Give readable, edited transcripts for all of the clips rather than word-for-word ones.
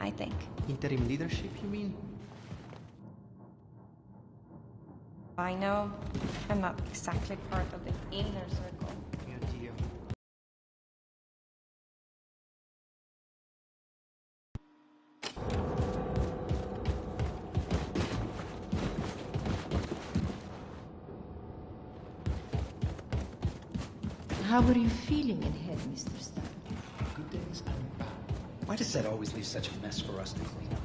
I think. Interim leadership, you mean? I know I'm not exactly part of the inner circle. Yeah, dear. How are you feeling in head, Mr. Stein? Good days and bad. Why does that always leave such a mess for us to clean up?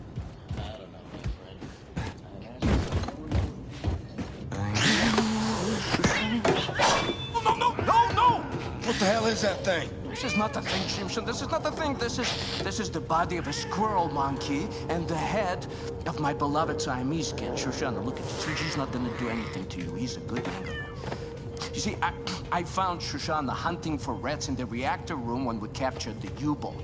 I don't know, my friend. No! What the hell is that thing? This is not the thing, Shimshon. This is not the thing. This is the body of a squirrel monkey and the head of my beloved Siamese kid, Shoshana. Look at you. He's not gonna do anything to you. He's a good angler. You see, I found Shoshana hunting for rats in the reactor room when we captured the U-boat.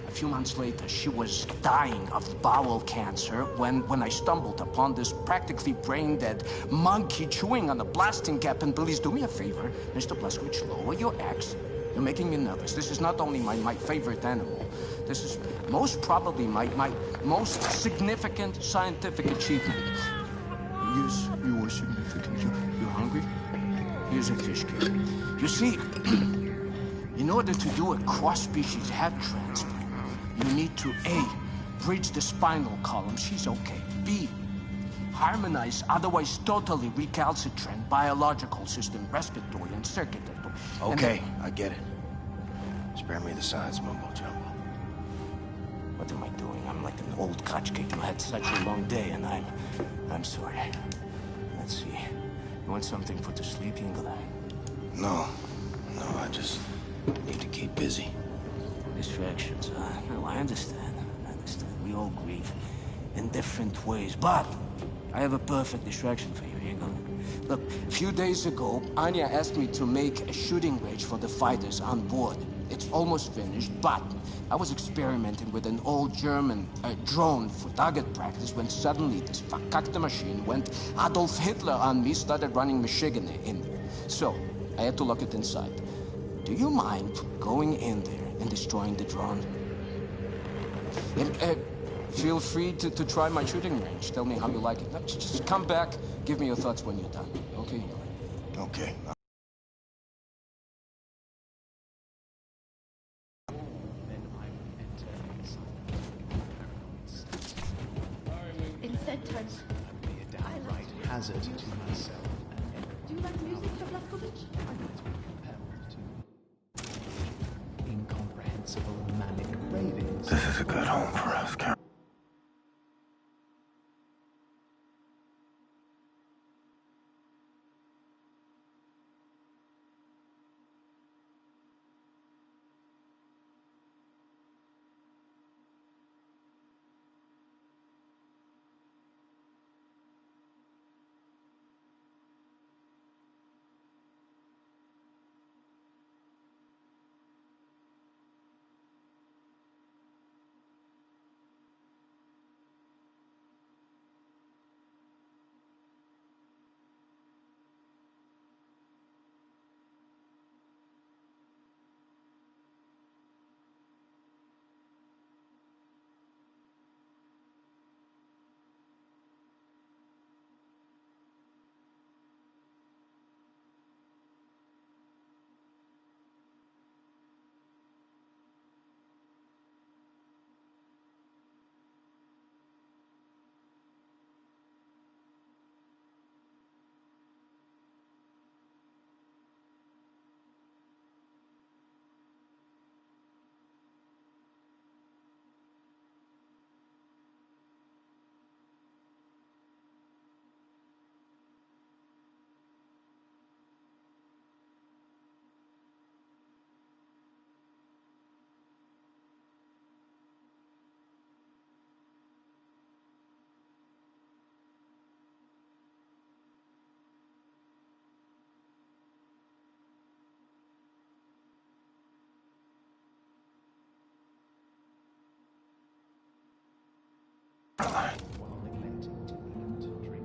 A few months later, she was dying of bowel cancer when I stumbled upon this practically brain-dead monkey chewing on a blasting cap. And please do me a favor, Mr. Blazkowicz, lower your axe. You're making me nervous. This is not only my favorite animal. This is most probably my most significant scientific achievement. Yes, you are significant. You're hungry? Here's a fish cake. You see, in order to do a cross-species head transplant, you need to A, bridge the spinal column. She's okay. B, harmonize otherwise totally recalcitrant biological system, respiratory and circulatory. Okay, I get it. Spare me the science mumbo-jumbo. What am I doing? I'm like an old kachkik who had such a long day, and I'm sorry. Let's see. You want something for the sleep, Ingela? No, I just need to keep busy. Distractions, no, I understand. We all grieve in different ways, but I have a perfect distraction for you, Ingela. Look, a few days ago, Anya asked me to make a shooting range for the fighters on board. It's almost finished, but I was experimenting with an old German drone for target practice when suddenly this verkackte machine went Adolf Hitler on me, started running Michigan in there. So, I had to lock it inside. Do you mind going in there and destroying the drone? And, feel free to try my shooting range. Tell me how you like it. No, just come back, give me your thoughts when you're done, okay? Okay. Instead turns. Be a downright hazard to myself. Do you like music, Mr. Blazkowicz? I might be compelled to incomprehensible manic ravings. This is a good home for us, Karen.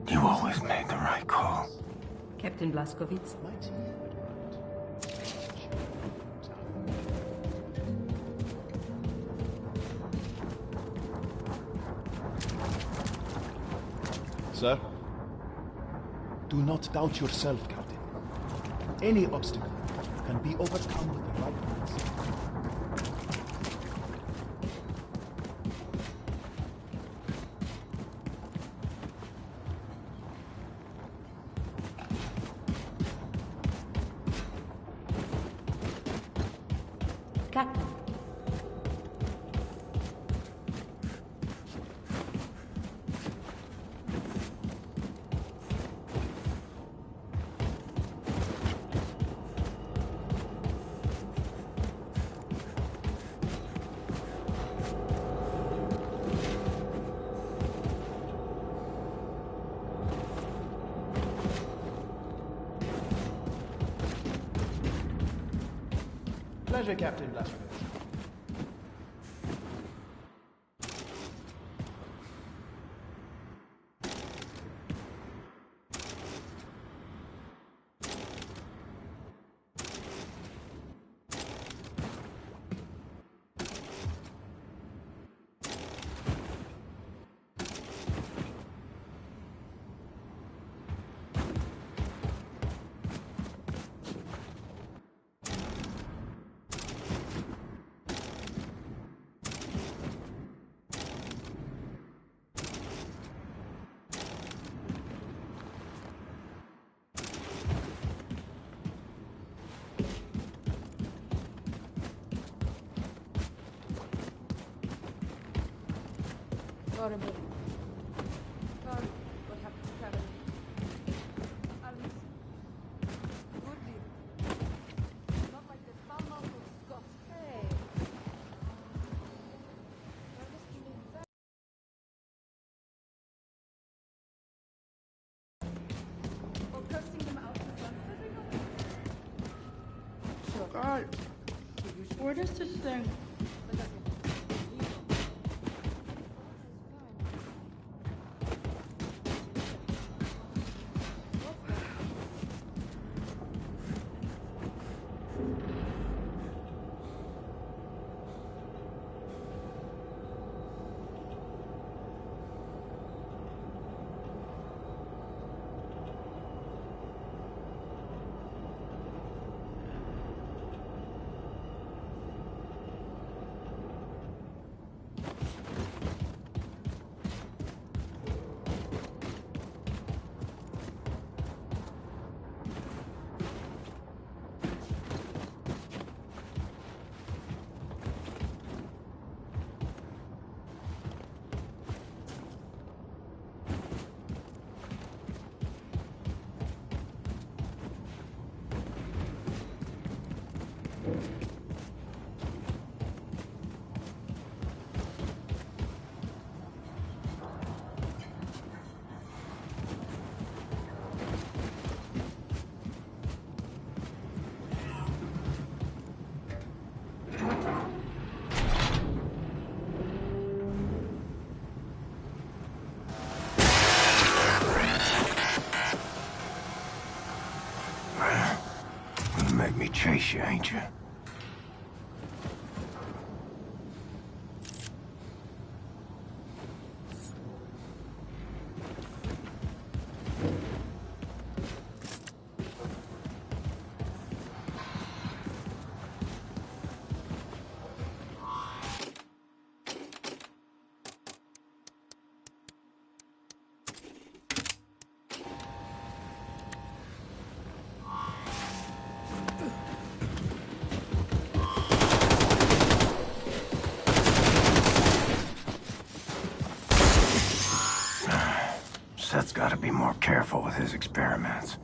You always made the right call. Captain Blazkowicz? sir. Do not doubt yourself, Captain. Any obstacle can be overcome with the right mindset. Captain. Pleasure, Captain Blaskovich. Horrible. Sorry, what happened to Kevin? Alice. Goodly. Not like the foul mouth of Scott. Hey. Where was he being fed? Or cursing them out in front of everyone? Sure. God. What is this thing? Make me chase you, ain't you? Seth's got to be more careful with his experiments.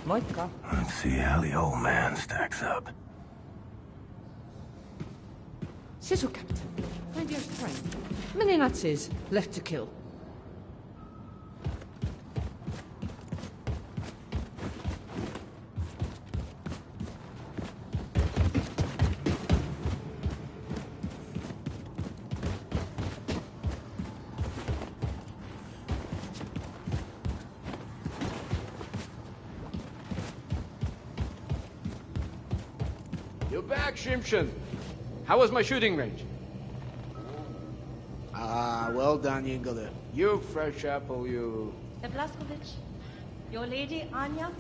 Moikka. Let's see how the old man stacks up. Sisu, Captain. Find your strength. Many Nazis left to kill. You're back, Shimshon. How was my shooting range? Well done, Yingler. You fresh apple, you... The Blaskovich, your lady, Anya,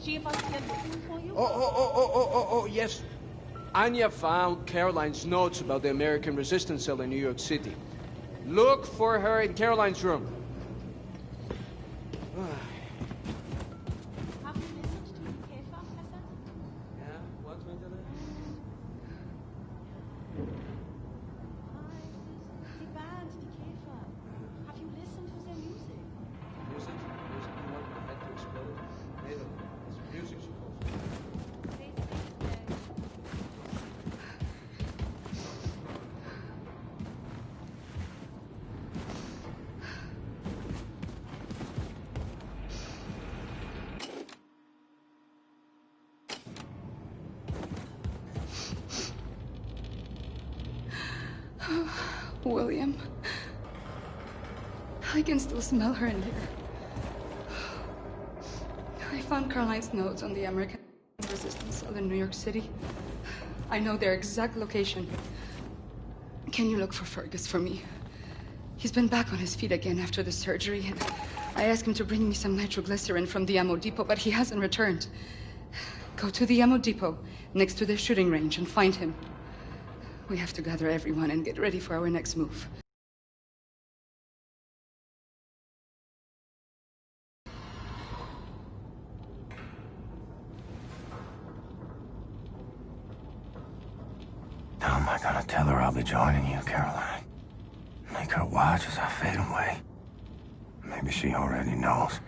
she was here looking for you? Oh, yes. Anya found Caroline's notes about the American resistance cell in New York City. Look for her in Caroline's room. Have you listened to the Käfer, Hassan? Yeah, what, Winter? The band, the Käfer. Have you listened to their music? Music? Music? You want my head to explode? Neither. It's music, she calls it. They speak William. I can still smell her in here. I found Caroline's notes on the American resistance cell in New York City. I know their exact location. Can you look for Fergus for me? He's been back on his feet again after the surgery, and I asked him to bring me some nitroglycerin from the ammo depot, but he hasn't returned. Go to the ammo depot next to the shooting range and find him. We have to gather everyone and get ready for our next move. How am I gonna tell her I'll be joining you, Caroline? Make her watch as I fade away. Maybe she already knows.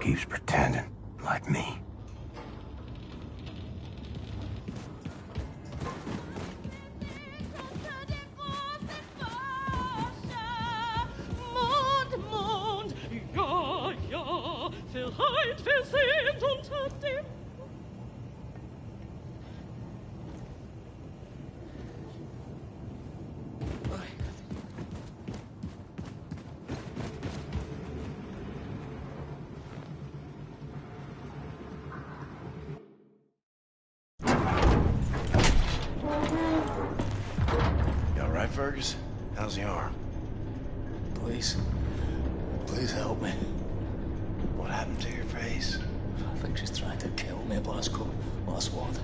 Keeps pretending, like me. Vielleicht wir sind unter dem... You all right, Fergus? How's the arm? Please help me. What happened to your face? I think she's trying to kill me, Blasco. Last word.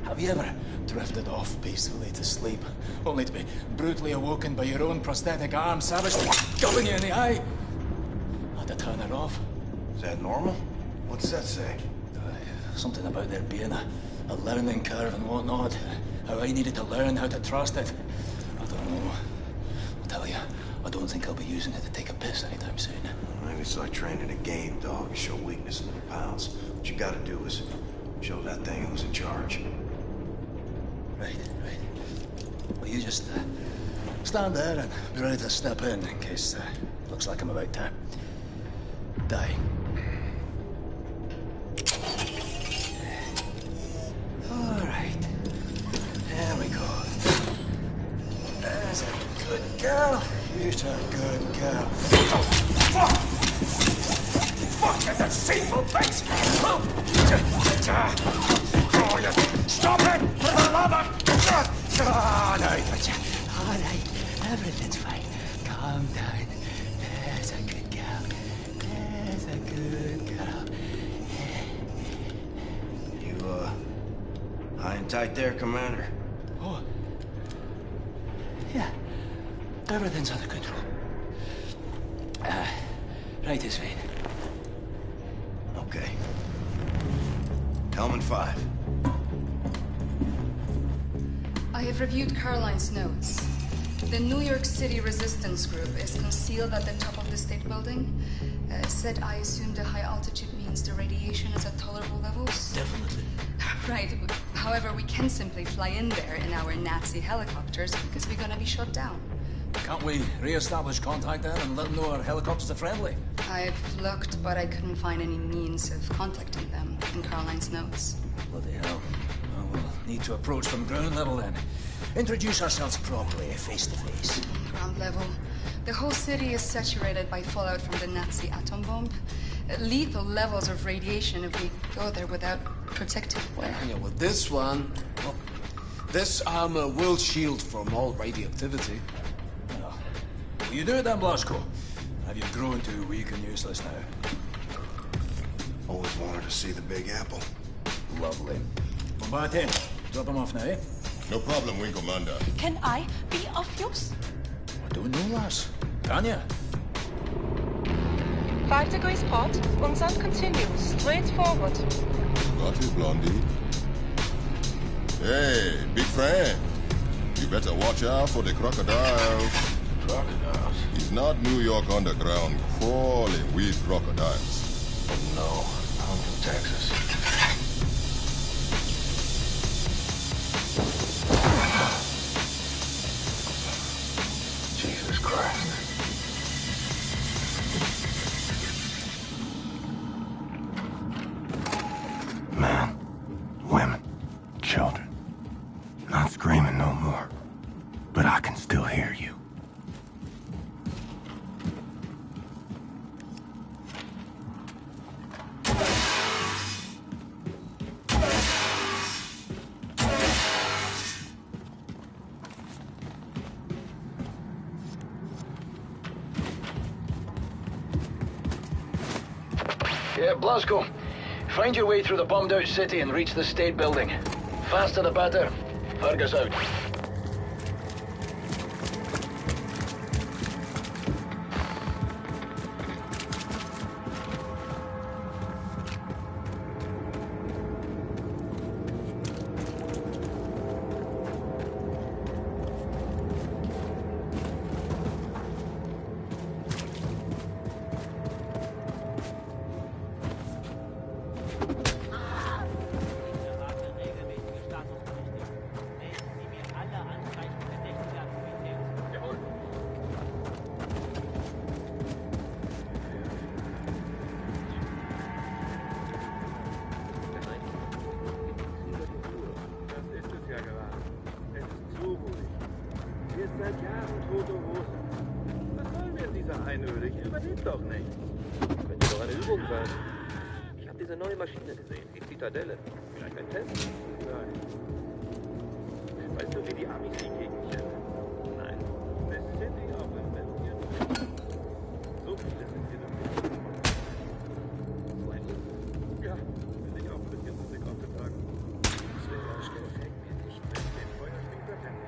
Have you ever drifted off peacefully to sleep, only to be brutally awoken by your own prosthetic arm savagely gobbing you in the eye? I had to turn it off. Is that normal? What's that say? Something about there being a learning curve and whatnot. How I needed to learn how to trust it. I don't know. I'll tell you, I don't think I'll be using it to take a piss anytime soon. Maybe it's like training a game dog. You show weakness and it pounds. What you gotta do is show that thing who's in charge. Right. Well, you just stand there and be ready to step in case looks like I'm about to die. All right. There we go. There's a good girl. You're a good girl. Oh, fuck! Fuck, you deceitful bitch! Oh, you stop it! For the love of... Oh, no, gotcha. All right, everything's fine. Calm down. There's a good girl. There's a good girl. You, high and tight there, Commander? Oh. Yeah. Everything's under control. Right this way. Okay. Helmet 5. I have reviewed Caroline's notes. The New York City resistance group is concealed at the top of the state building. Said I assume the high altitude means the radiation is at tolerable levels? Definitely. Right. However, we can simply fly in there in our Nazi helicopters because we're gonna be shot down. Can't we re-establish contact then and let them know our helicopters are friendly? I've looked, but I couldn't find any means of contacting them in Caroline's notes. Bloody hell. Well, we'll need to approach from ground level then. Introduce ourselves properly, face to face. Ground level. The whole city is saturated by fallout from the Nazi atom bomb. Lethal levels of radiation if we go there without protective wear. Yeah, well, this one... Well, this armor will shield from all radioactivity. Will you do it then, Blasco? Have you grown too weak and useless now? Always wanted to see the Big Apple. Lovely. Well, back in. Drop them off now, eh? No problem, Wing Commander. Can I be of use? I don't know, lass. Can ya? 5 degrees port. Unsouth continues. Straight forward. Got it, Blondie. Hey, big friend. You better watch out for the crocodiles. Crocodiles? It's not New York underground crawling with crocodiles. Oh no, I'm from Texas. Jesus Christ. Men, women, children. Not screaming no more. But I can still hear you. Yeah, Blasco. Find your way through the bombed-out city and reach the state building. Faster the better. Fergus out. Ich habe diese neue Maschine gesehen, die Zitadelle. Vielleicht ein Test? Nein. Weißt du, wie die Amis die Gegend kennen? Nein. The City of Invention. So viele sind hier noch nicht. Zweitens, ja, will ich auch ein bisschen Musik auf den Tag. Das gefällt mir nicht, wenn den Feuerspinker kennen.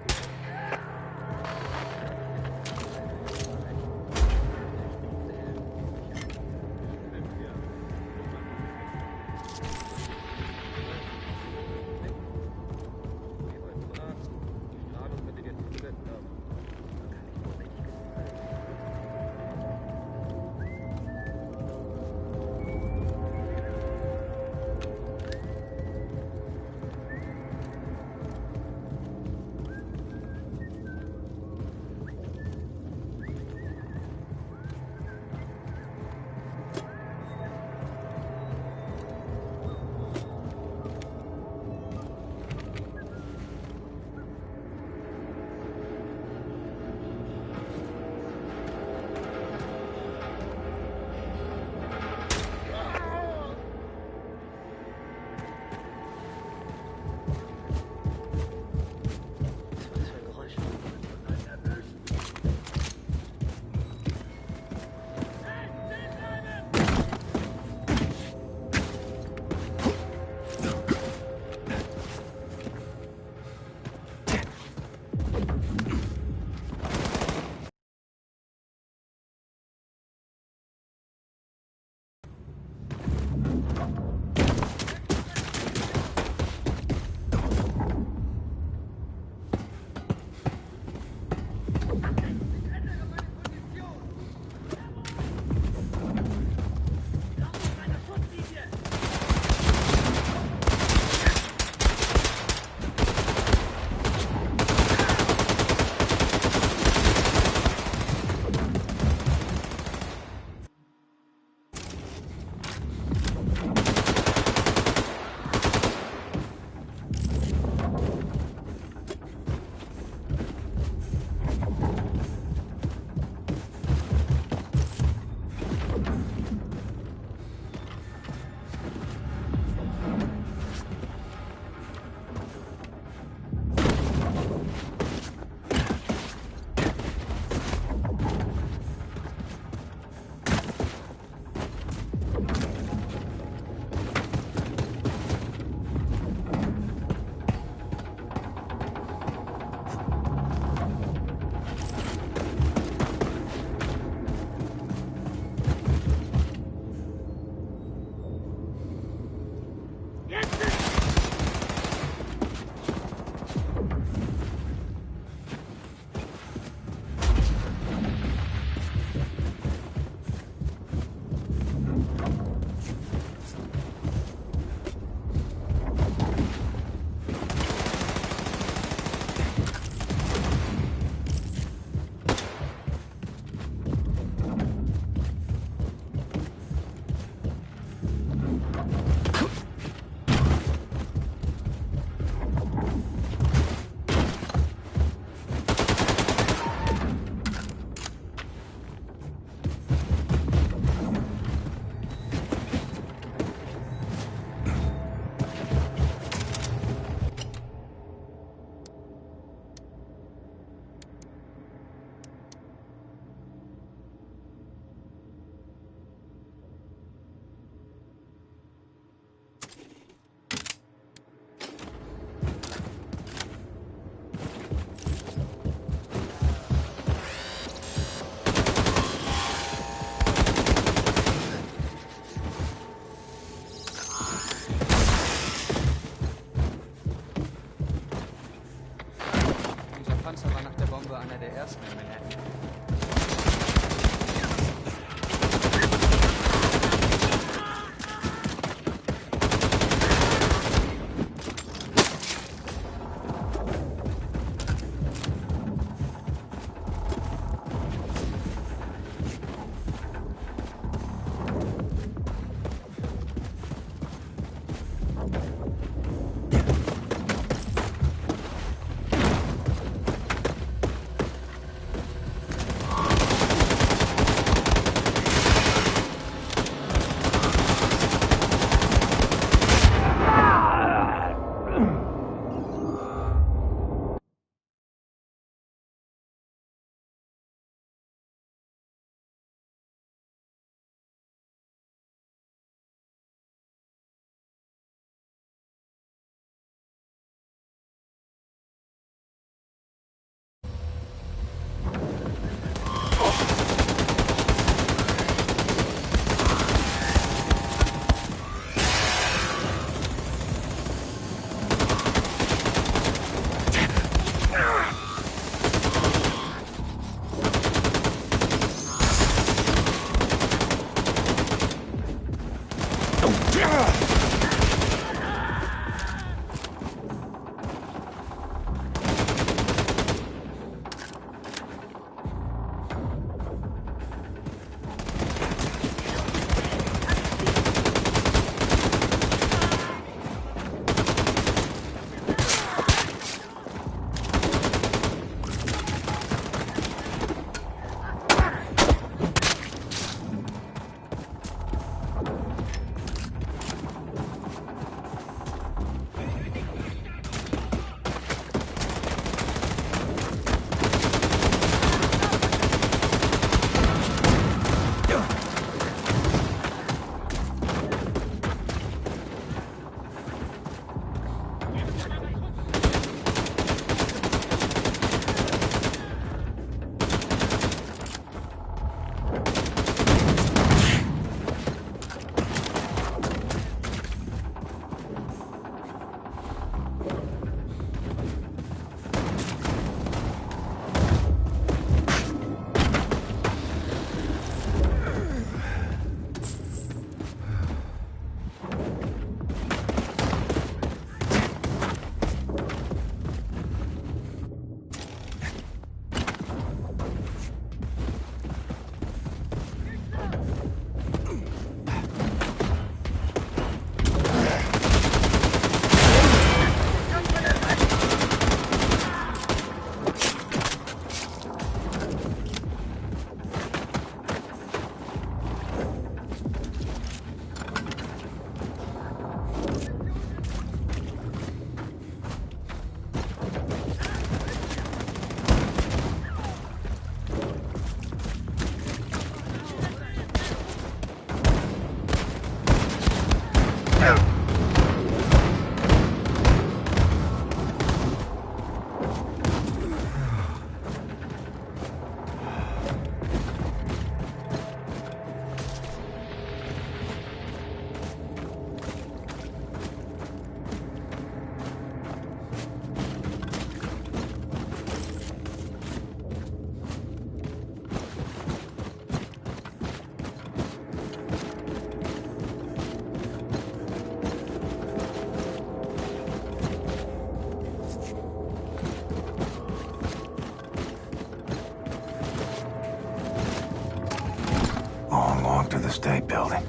To the state building.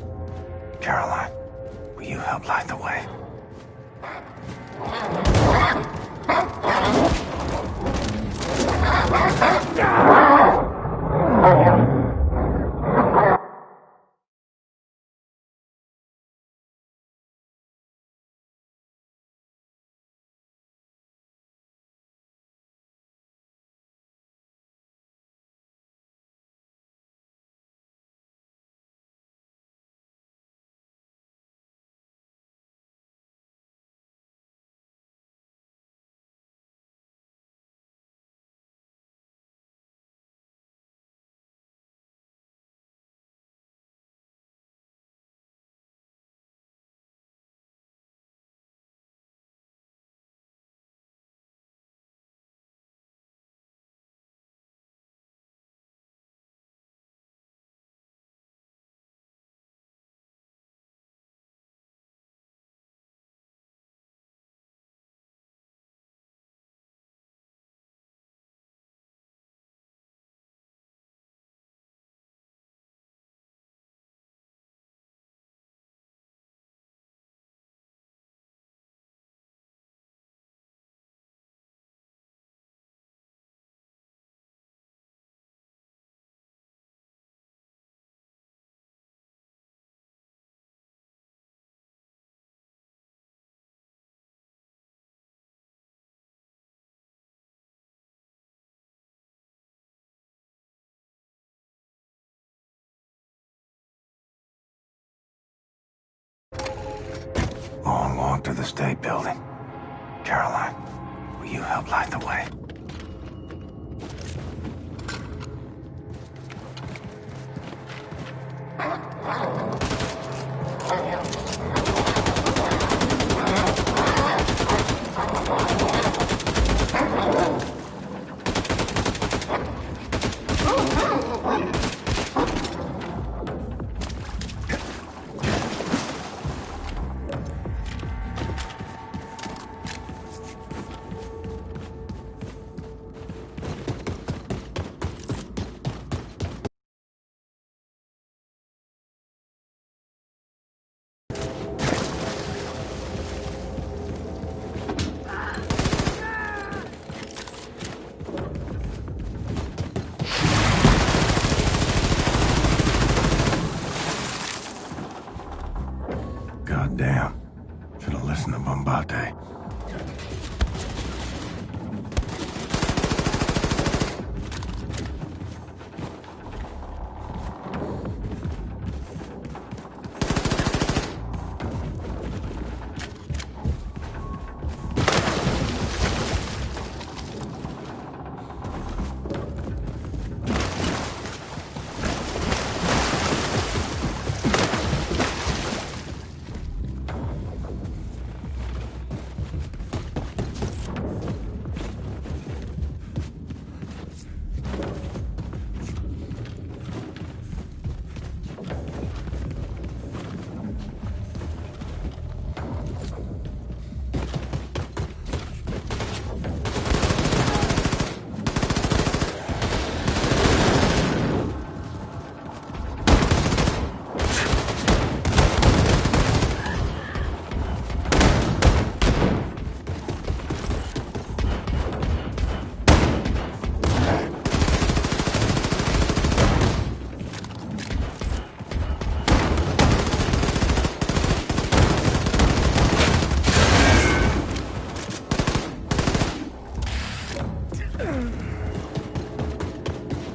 Caroline, will you help light the way? Long walk to the state building. Caroline, will you help light the way? Goddamn. Should have listened to Bombate.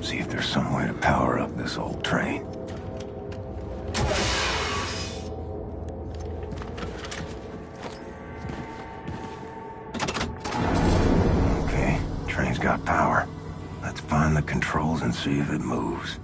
See if there's some way to power up this old train. controls and see if it moves.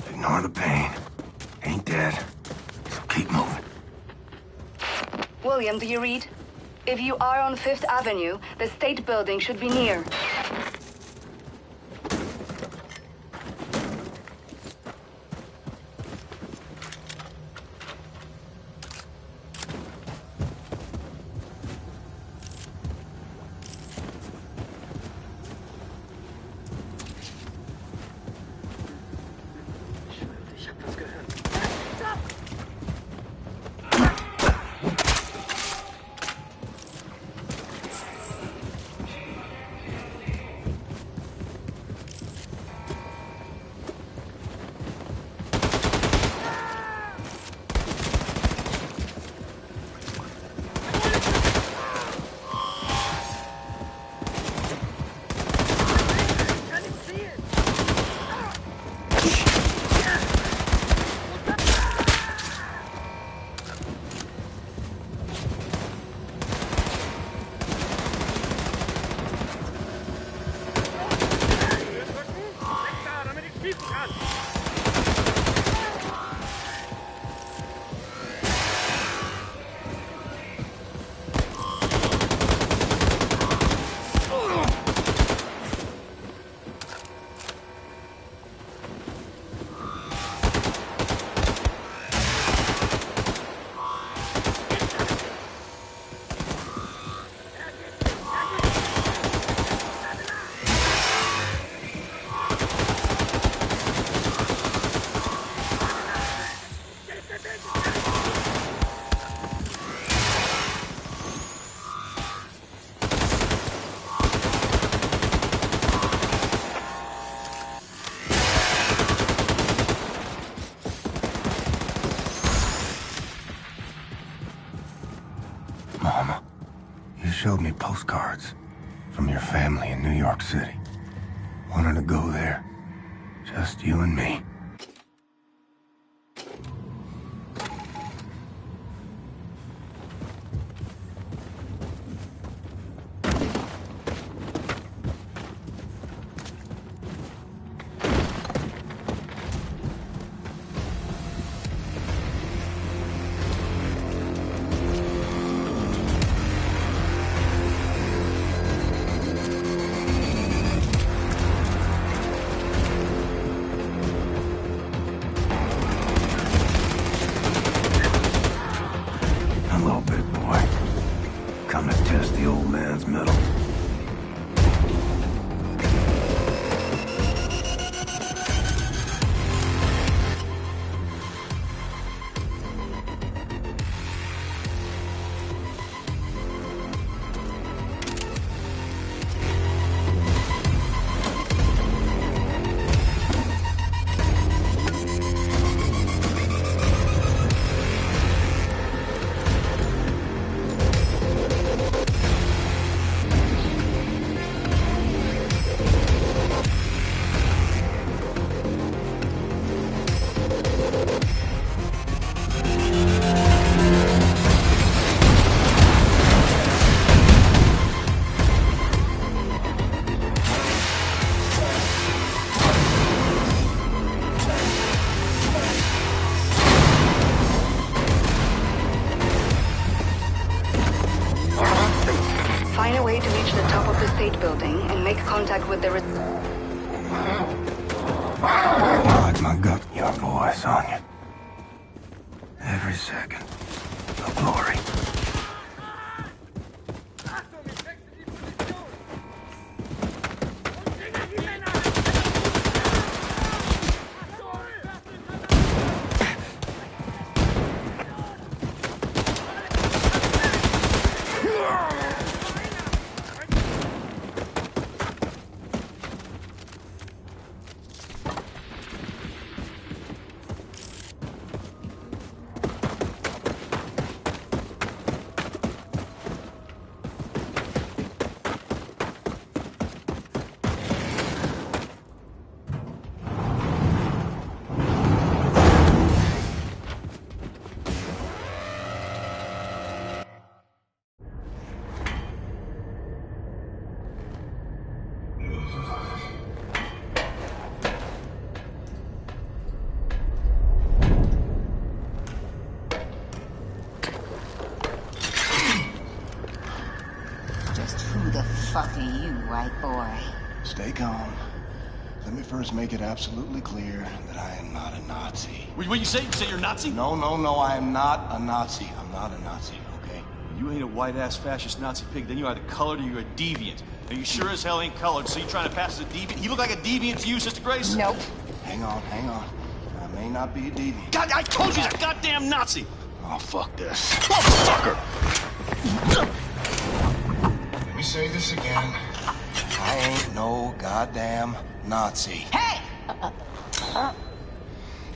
Ignore the pain. Ain't dead. So keep moving. William, do you read? If you are on 5th Avenue, the State Building should be near. Mama, you showed me postcards from your family in New York City. Wanted to go there. Just you and me. contact with the... Like my gut, your voice, Anya. Every second. The glory. Fuck are you, white boy? Stay calm. Let me first make it absolutely clear that I am not a Nazi. What you say? You say you're a Nazi? No, I am not a Nazi. I'm not a Nazi, okay? You ain't a white-ass fascist Nazi pig, then you're either colored or you're a deviant. And you sure as hell ain't colored, so you trying to pass as a deviant? He look like a deviant to you, Sister Grace? Nope. Hang on. I may not be a deviant. God, I told you he's a goddamn Nazi! Oh, fuck this. Motherfucker! Let me say this again. I ain't no goddamn Nazi. Hey!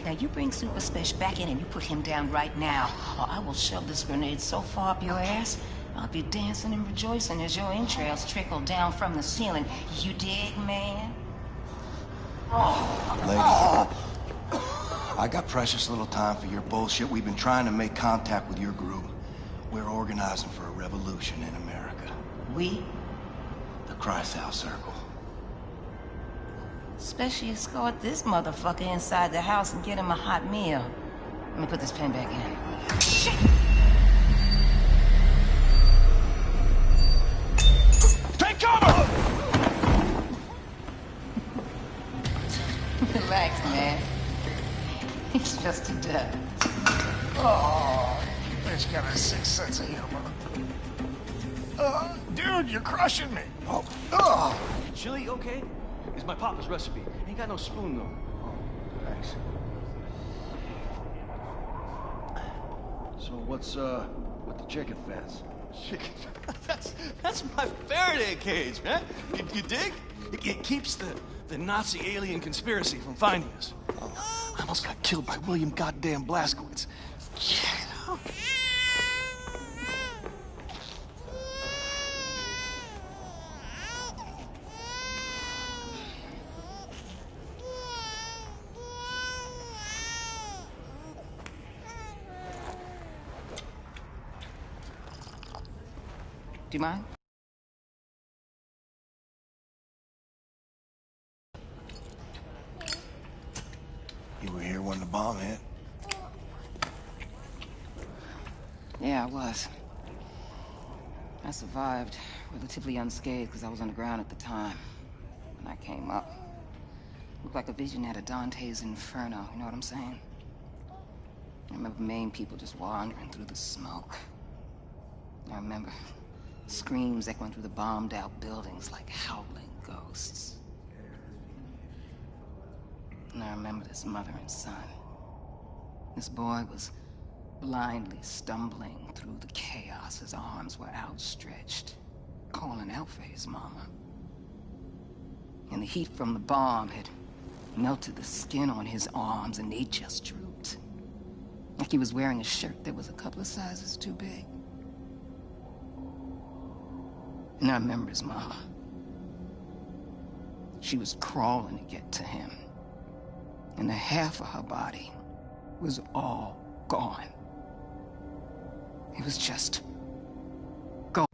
Now you bring Super Special back in and you put him down right now, or I will shove this grenade so far up your ass, I'll be dancing and rejoicing as your entrails trickle down from the ceiling. You dig, man? Lady, I got precious little time for your bullshit. We've been trying to make contact with your group. We're organizing for a revolution in America. We? The Kreisau Circle. Especially escort this motherfucker inside the house and get him a hot meal. Let me put this pen back in. Shit! Take cover! Relax, man. He's just a duck. Oh, Bitch got a sixth sense of humor. Dude, you're crushing me. Chili, okay? It's my papa's recipe. Ain't got no spoon, though. Thanks. So what's, with the chicken fence? Chicken? That's my Faraday cage, man. You dig? It keeps the Nazi alien conspiracy from finding us. I almost got killed by William goddamn Blazkowicz. Yeah. Do you mind? You were here when the bomb hit? Yeah, I was. I survived, relatively unscathed, because I was underground at the time. When I came up, looked like a vision out of Dante's Inferno, you know what I'm saying? I remember Maine people just wandering through the smoke. I remember screams echoing through the bombed-out buildings like howling ghosts. And I remember this mother and son. This boy was blindly stumbling through the chaos. His arms were outstretched, calling out for his mama. And the heat from the bomb had melted the skin on his arms, and they just drooped. Like he was wearing a shirt that was a couple of sizes too big. And I remember his mama. She was crawling to get to him. And the half of her body was all gone. It was just gone.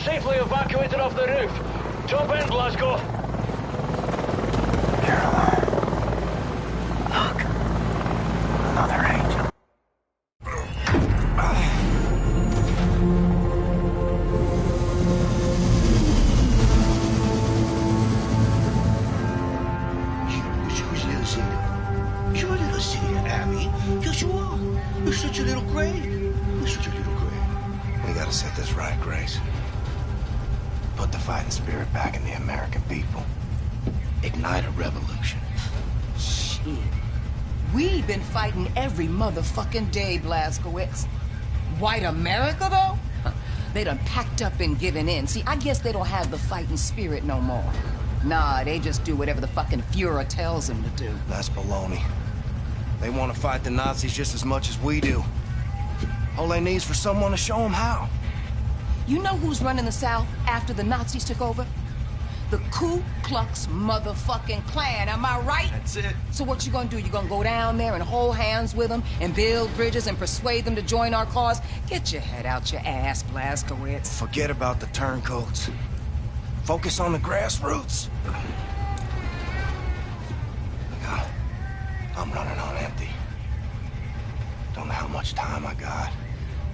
safely evacuated off the roof. Jump in, Glasgow. Another angel. You're a little silly, Abby. Yes, you are. You're such a little gray. You're such a little gray. We gotta set this right, Grace. Put the fighting spirit back in the American people. Ignite a revolution. Shit. We've been fighting every motherfucking day, Blazkowicz. White America, though? They done packed up and given in. See, I guess they don't have the fighting spirit no more. Nah, they just do whatever the fucking Fuhrer tells them to do. That's baloney. They want to fight the Nazis just as much as we do. All they need is for someone to show them how. You know who's running the South after the Nazis took over? The Ku Klux motherfucking Klan, am I right? That's it. So what you gonna do? You gonna go down there and hold hands with them and build bridges and persuade them to join our cause? Get your head out your ass, Blazkowicz. Forget about the turncoats. Focus on the grassroots. God, I'm running on empty. Don't know how much time I got.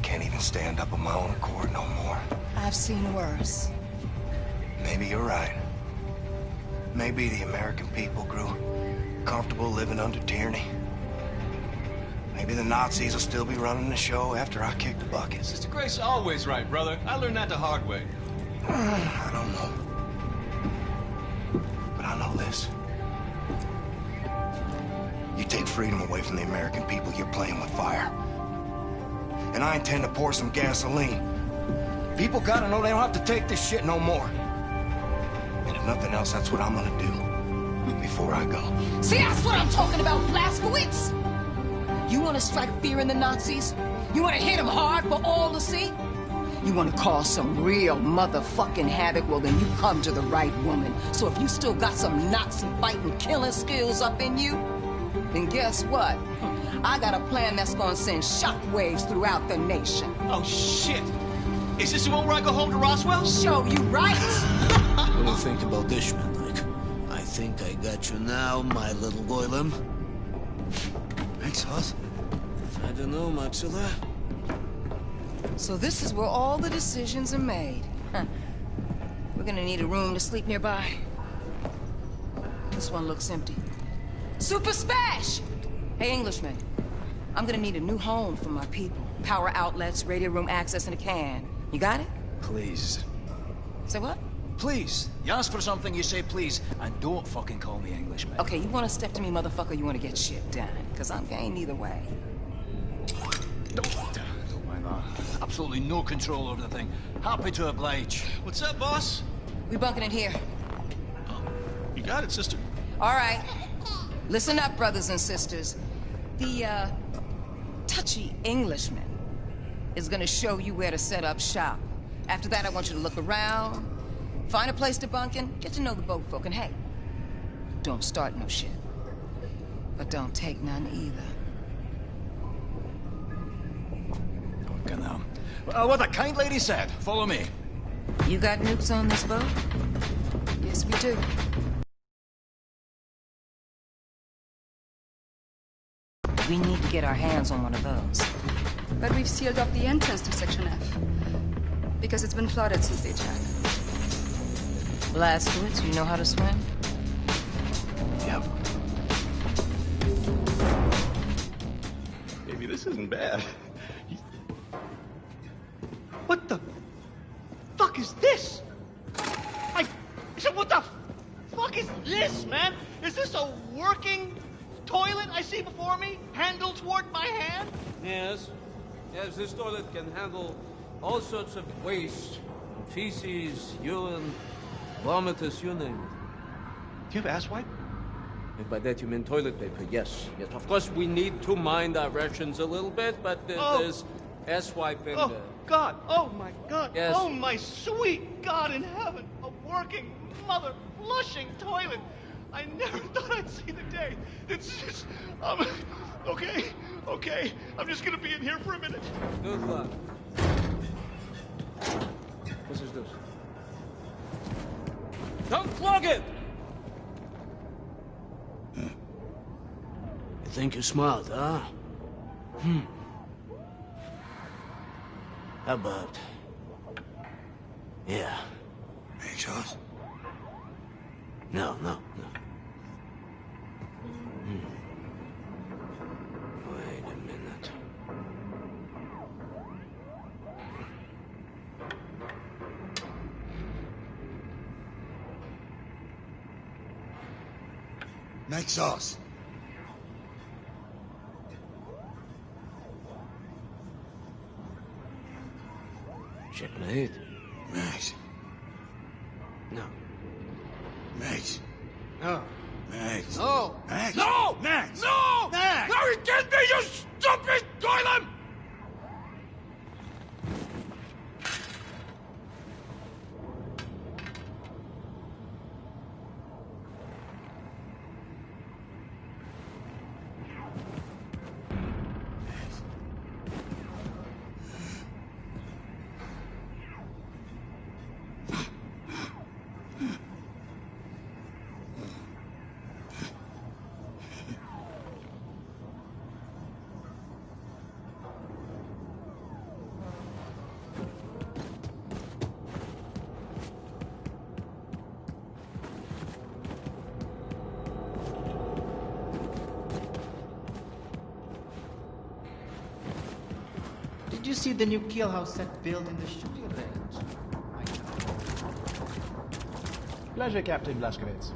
Can't even stand up on my own accord no more. I've seen worse. Maybe you're right. Maybe the American people grew comfortable living under tyranny. Maybe the Nazis will still be running the show after I kick the bucket. Sister Grace always right, brother. I learned that the hard way. I don't know. But I know this. You take freedom away from the American people, you're playing with fire. And I intend to pour some gasoline. People gotta know they don't have to take this shit no more. And if nothing else, that's what I'm gonna do before I go. See, that's what I'm talking about, Blazkowicz! You wanna strike fear in the Nazis? You wanna hit them hard for all to see? You wanna cause some real motherfucking havoc? Well, then you come to the right woman. So if you still got some Nazi fighting, killing skills up in you, then guess what? I got a plan that's gonna send shockwaves throughout the nation. Oh, shit! Is this the one where I go home to Roswell? Show you right! What do you think about this, Mike? I think I got you now, my little Goylem. Thanks, Hoss. I don't know, Maxilla. So this is where all the decisions are made. Huh. We're gonna need a room to sleep nearby. This one looks empty. Super Spash! Hey, Englishman. I'm gonna need a new home for my people. Power outlets, radio room access, and a can. You got it? Please. Say what? Please. You ask for something, you say please. And don't fucking call me Englishman. Okay, you wanna step to me, motherfucker, you wanna get shit done. Because I'm game either way. Don't mind that. Absolutely no control over the thing. Happy to oblige. What's up, boss? We bunking in here. You got it, sister. All right. Listen up, brothers and sisters. The, touchy Englishman is gonna show you where to set up shop. After that, I want you to look around, find a place to bunk in, get to know the boat folk, and hey, don't start no shit. But don't take none either. Fucking hell. What the kind lady said. Follow me. You got nukes on this boat? Yes, we do. We need to get our hands on one of those. But we've sealed off the entrance to Section F. Because it's been flooded since the attack. Blazkowicz, you know how to swim? Yep. Maybe this isn't bad. What the fuck is this? I said, what the fuck is this, man? Is this a working toilet I see before me? Handle toward my hand? Yes. Yes, this toilet can handle all sorts of waste. Feces, urine, vomitus, you name it. Do you have asswipe? If by that you mean toilet paper, yes. Yes, of course we need to mind our rations a little bit, but there's asswipe in Oh, God. Oh, my God. Yes. Oh, my sweet God in heaven. A working, mother-flushing toilet. I never thought I'd see the day. It's just, okay. I'm just gonna be in here for a minute. Good luck. Was ist das? Don't clog it! You think you're smart, huh? How about... Yeah. Make shots? No. Wait a minute. Make sauce. Checkmate. Max. No. Max. No. Max. No! Max. No! Max. No! Max. No, you can't be, you stupid Goylem! Did you see the new killhouse set built in the shooting range? Pleasure, Captain Blazkowicz.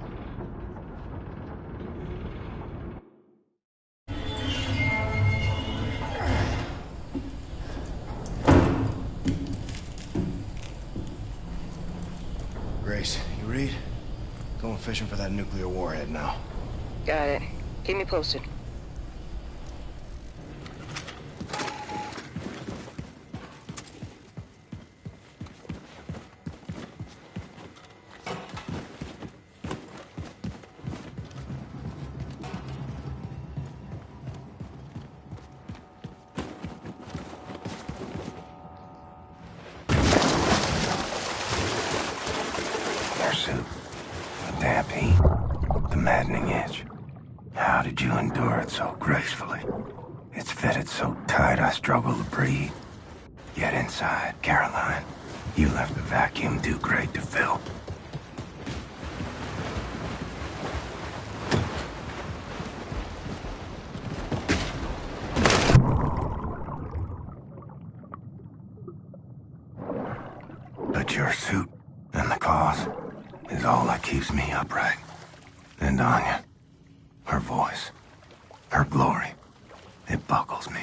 Grace, you read? Going fishing for that nuclear warhead now. Got it. Keep me posted. Did you endure it so gracefully? It's fitted so tight I struggle to breathe. Yet inside, Caroline, you left the vacuum too great to fill. But your suit and the cause is all that keeps me upright. And Anya. Her voice, her glory, it buckles me.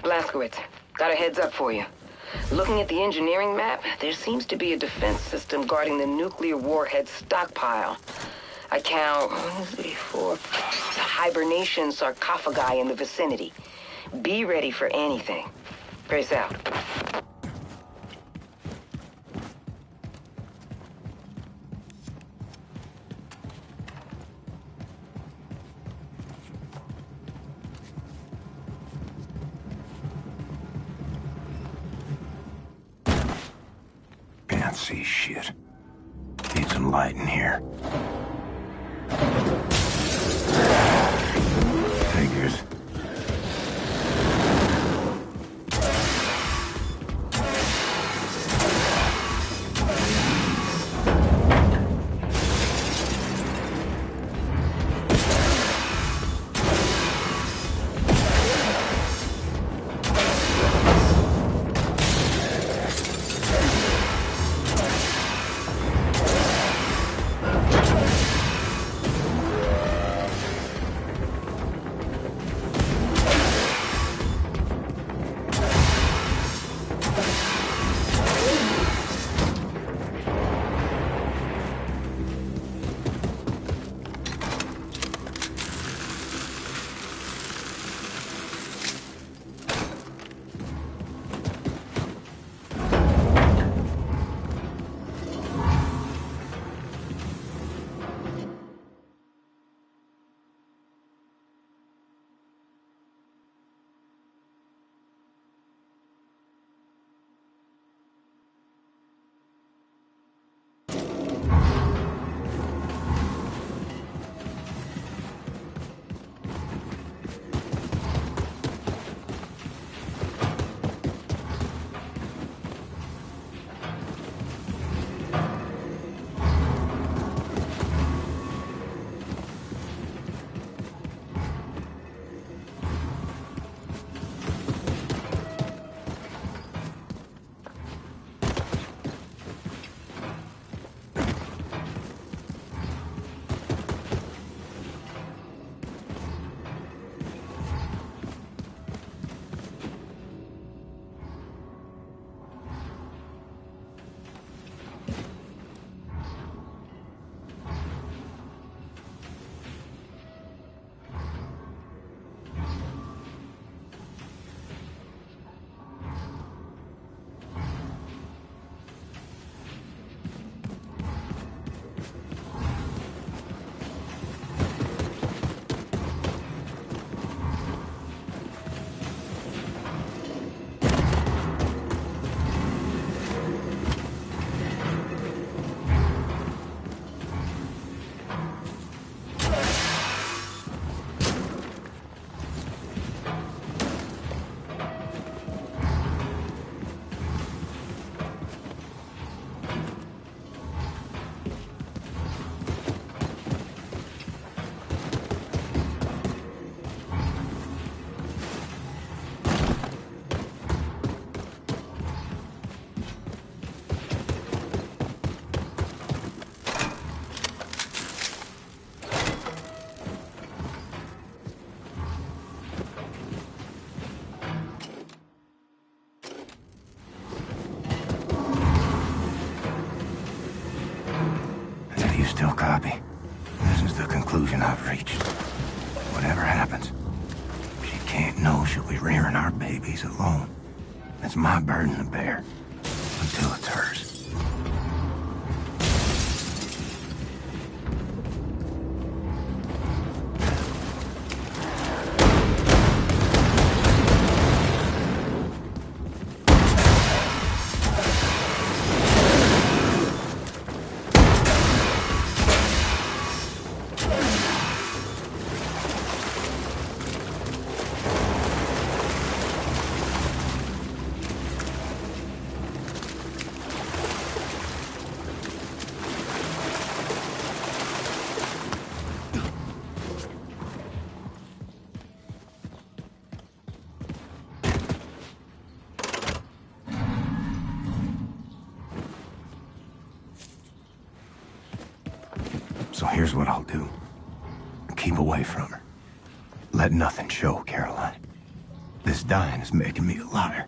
Blazkowicz, got a heads up for you. Looking at the engineering map, there seems to be a defense system guarding the nuclear warhead stockpile. I count 1, 2, 3, 4 hibernation sarcophagi in the vicinity. Be ready for anything. Grace out. Can't see shit. Need some light in here. Figures. still copy? This is the conclusion I've reached. Whatever happens, she can't know she'll be rearing our babies alone. It's my burden to bear, until it's hers. So here's what I'll do. Keep away from her. Let nothing show, Caroline. This dying is making me a liar.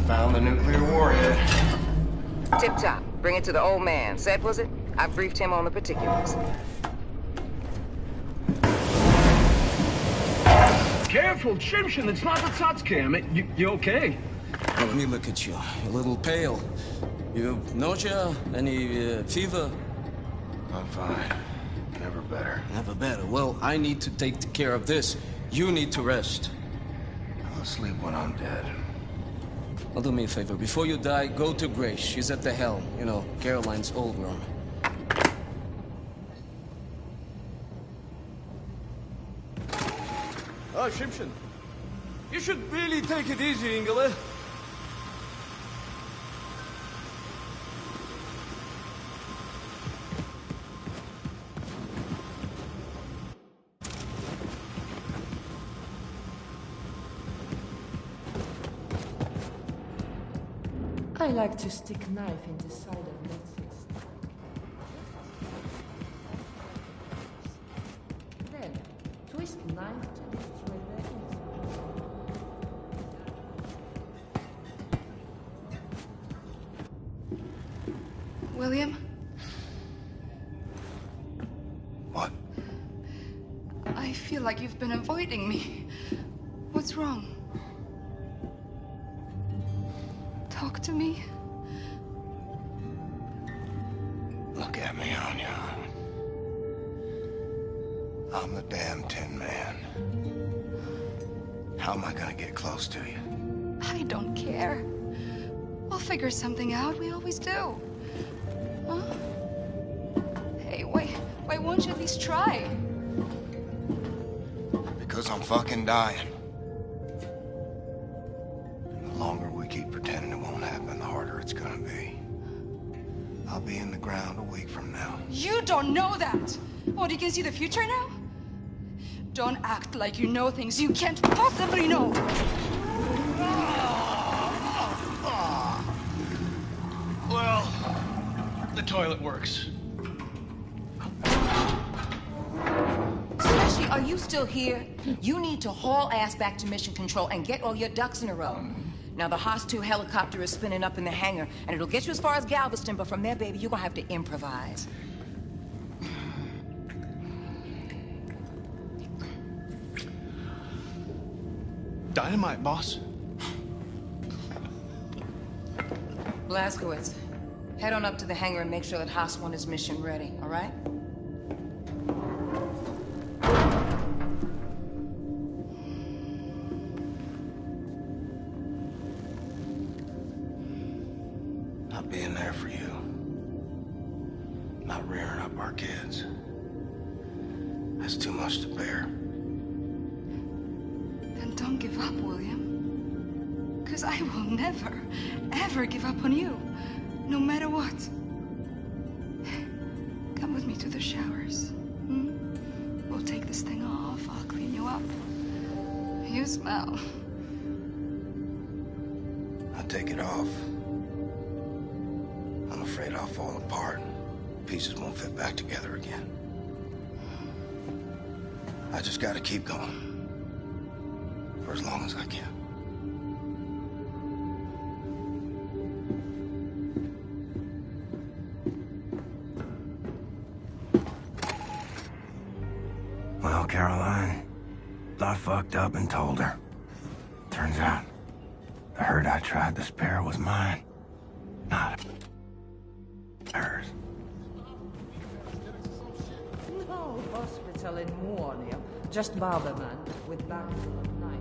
Found the nuclear warhead. Tip top. Bring it to the old man. Set, was it? I briefed him on the particulars. Careful, Shimshin, it's not the Tsatsky. You okay? Well, let me look at you. You're a little pale. You nausea? Any fever? I'm fine. Never better. Never better. Well, I need to take care of this. You need to rest. I'll sleep when I'm dead. Well, do me a favor. Before you die, go to Grace. She's at the helm. You know, Caroline's old room. Oh, Shimshin. You should really take it easy, Ingele. I like to stick knife in the side of Nazis. Then, twist knife to destroy their inside. William? What? I feel like you've been avoiding me. What's wrong? Talk to me. Look at me, Anya. I'm the damn Tin Man. How am I gonna get close to you? I don't care. We'll figure something out. We always do. Huh? Hey, why won't you at least try? Because I'm fucking dying. The longer we keep pretending it won't happen, the harder it's gonna be. I'll be in the ground a week from now. You don't know that! What, you can see the future now? Don't act like you know things you can't possibly know! Well, the toilet works. Slushy, are you still here? You need to haul ass back to Mission Control and get all your ducks in a row. Now, the Haas 2 helicopter is spinning up in the hangar, and it'll get you as far as Galveston, but from there, baby, you're gonna have to improvise. Dynamite, boss. Blazkowicz, head on up to the hangar and make sure that Haas 1 is mission ready, all right? Not being there for you. Not rearing up our kids. That's too much to bear. Then don't give up, William. Because I will never, ever give up on you. No matter what. Come with me to the showers. Hmm? We'll take this thing off. I'll clean you up. You smell. I take it off. I'm afraid I'll fall apart. Pieces won't fit back together again. I just gotta keep going. For as long as I can. Well, Caroline, I fucked up and told her. Turns out, the herd I tried to spare was mine, not hers. No hospital in Warnia. Just barberman with back full of knife.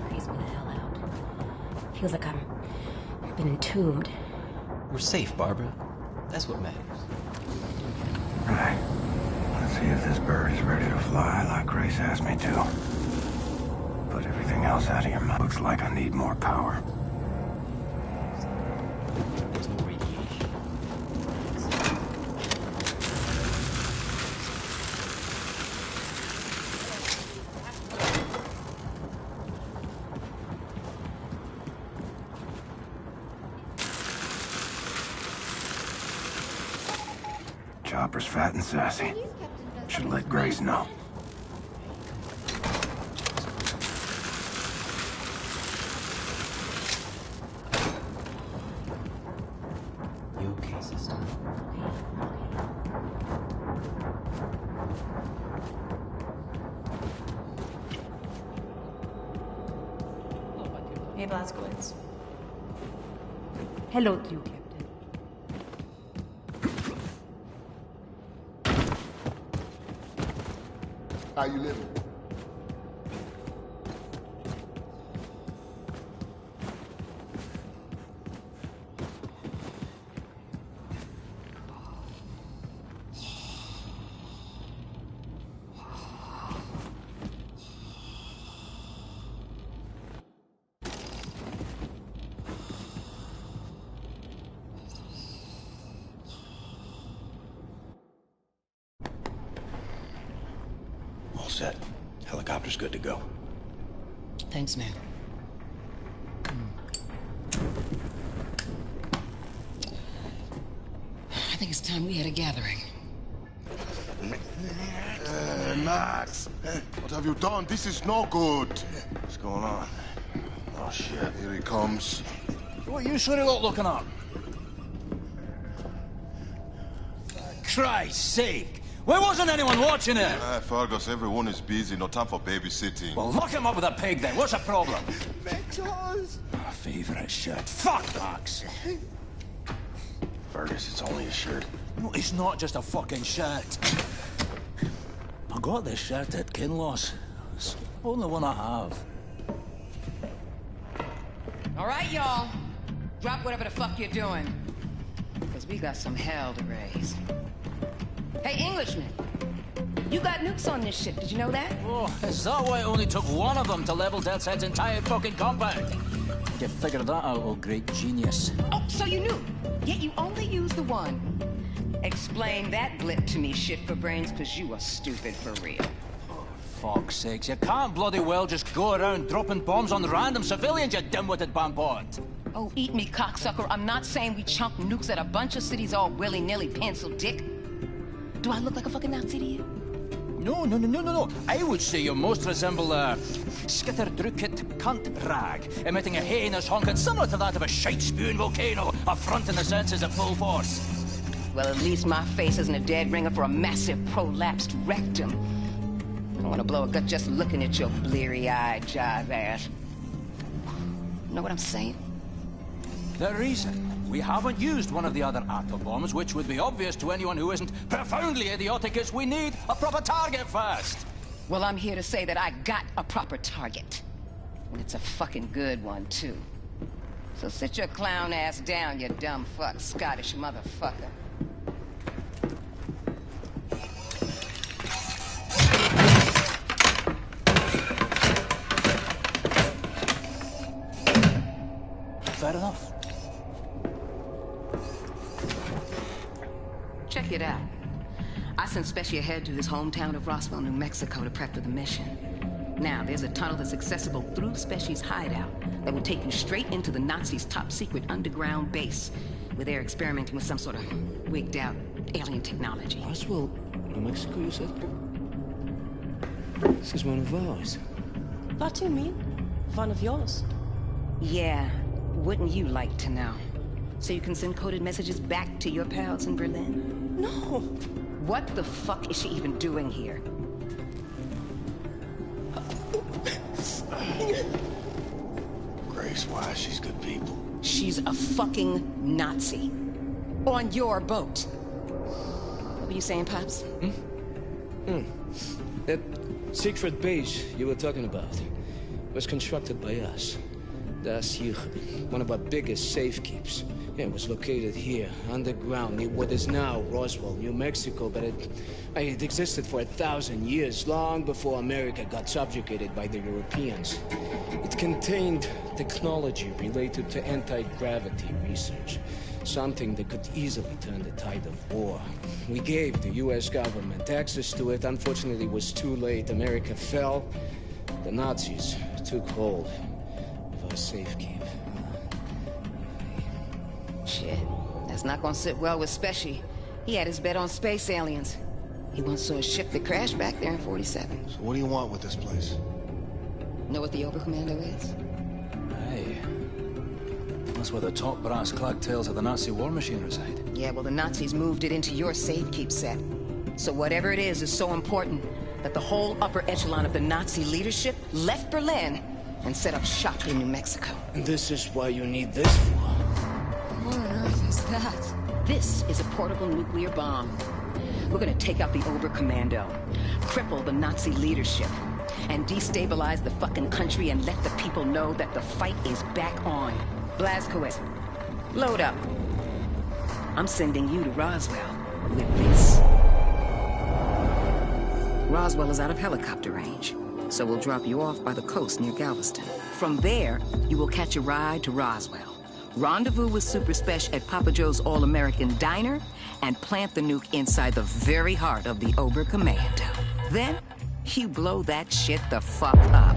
Creeps me the hell out. Feels like I've been entombed. We're safe, Barbara. That's what matters. Right. Let's see if this bird is ready to fly like Grace asked me to. Put everything else out of your mouth. Looks like I need more power. There's no radiation. Chopper's fat and sassy. Should let Grace know. You okay, sister? Okay, Blazkowicz. Hello to you, Captain. How you living? All set. Helicopter's good to go. Thanks, man. I think it's time we had a gathering. Max, what have you done? This is no good. What's going on? Oh, shit. Here he comes. What are you sure about looking up? For Christ's sake! Why wasn't anyone watching it? Fergus, everyone is busy. No time for babysitting. Well, lock him up with a pig then. What's the problem? Because... My favorite shirt. Fuck, Max! Fergus, it's only a shirt. No, it's not just a fucking shirt. I got this shirt at Kinloss. It's the only one I have. All right, y'all. Drop whatever the fuck you're doing. Because we got some hell to raise. Hey, Englishman. You got nukes on this ship, did you know that? Oh, is that why it only took one of them to level Death's entire fucking compound? You figured that out, oh great genius. Oh, so you knew. Yet you only used the one. Explain that blip to me, shit for brains, because you are stupid for real. Fuck's sakes, you can't bloody well just go around dropping bombs on random civilians, you dim-witted bampot. Oh, eat me, cocksucker. I'm not saying we chunk nukes at a bunch of cities all willy-nilly, pencil dick. Do I look like a fucking Nazi to you? No. I would say you most resemble a skitter-drukit cunt rag, emitting a heinous honking similar to that of a shite-spewing volcano, affronting the senses at full force. Well, at least my face isn't a dead ringer for a massive prolapsed rectum. I want to blow a gut just looking at your bleary-eyed jive ass. You know what I'm saying? The reason we haven't used one of the other atom bombs, which would be obvious to anyone who isn't profoundly idiotic, is we need a proper target first. Well, I'm here to say that I got a proper target. And it's a fucking good one, too. So sit your clown ass down, you dumb fuck, Scottish motherfucker. Fair enough. Check it out. I sent Specia ahead to his hometown of Roswell, New Mexico to prep for the mission. Now, there's a tunnel that's accessible through Specia's hideout that will take you straight into the Nazis' top-secret underground base, where they're experimenting with some sort of wigged-out alien technology. Roswell, New Mexico, you said? This is one of ours. What do you mean? One of yours? Yeah, wouldn't you like to know? So you can send coded messages back to your pals in Berlin? No. What the fuck is she even doing here? Grace, why? She's good people. She's a fucking Nazi. On your boat. What were you saying, Pops? That secret base you were talking about was constructed by us. Das Yuchel, one of our biggest safekeeps. Yeah, it was located here, underground, near what is now Roswell, New Mexico, but it existed for 1,000 years, long before America got subjugated by the Europeans. It contained technology related to anti-gravity research, something that could easily turn the tide of war. We gave the U.S. government access to it. Unfortunately, it was too late. America fell. The Nazis took hold of our safekeep. Shit, that's not gonna sit well with Specia. He had his bet on space aliens. He once saw a ship that crashed back there in 47. So what do you want with this place? Know what the Oberkommando is? Hey. That's where the top brass clad tails of the Nazi war machine reside. Yeah, well, the Nazis moved it into your safekeep set. So whatever it is so important that the whole upper echelon of the Nazi leadership left Berlin and set up shop in New Mexico. And this is why you need this for? What on earth is that? This is a portable nuclear bomb. We're gonna take out the Oberkommando, cripple the Nazi leadership, and destabilize the fucking country and let the people know that the fight is back on. Blazkowicz, load up. I'm sending you to Roswell with this. Roswell is out of helicopter range, so we'll drop you off by the coast near Galveston. From there, you will catch a ride to Roswell. Rendezvous with Super Spesh at Papa Joe's All-American Diner, and plant the nuke inside the very heart of the Oberkommando. Then, you blow that shit the fuck up.